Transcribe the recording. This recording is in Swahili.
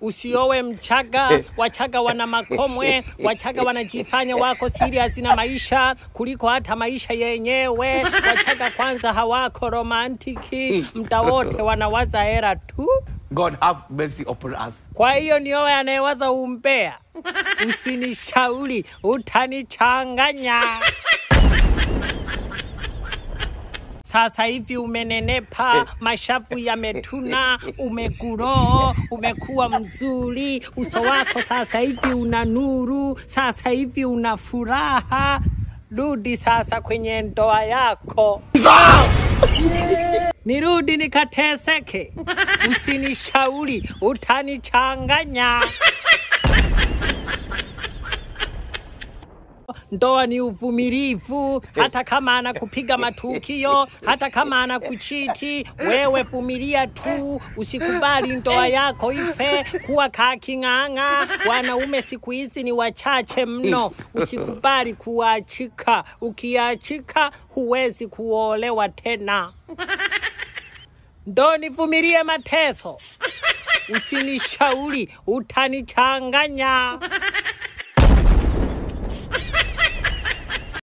usiowe Mchaga. Wachaga wana makomwe, Wachaga wanajifanya wako serious na maisha kuliko hata maisha yenyewe. Wachaga kwanza hawako romantiki, mda wote wanawaza hera tu. God have mercy upon us. Kwa hiyo niowe anayewaza umbea. Usinishauri, utanichanganya. Sasa hivi umenenepa, mashavu yametuna, umeguro, umekuwa mzuri, uso wako sasa hivi una nuru, sasa hivi una furaha. Rudi sasa kwenye ndoa yako. Nirudi nikateseke. Usinishauri, utanichanganya. Ndoa ni uvumilivu, hata kama anakupiga matukio, hata kama anakuchiti, wewe vumilia tu, usikubali ndoa yako ife. Kuwa kakinganga, wanaume siku hizi ni wachache mno, usikubali kuachika. Ukiachika huwezi kuolewa tena. Ndo nivumilie mateso. Usinishauri, utanichanganya.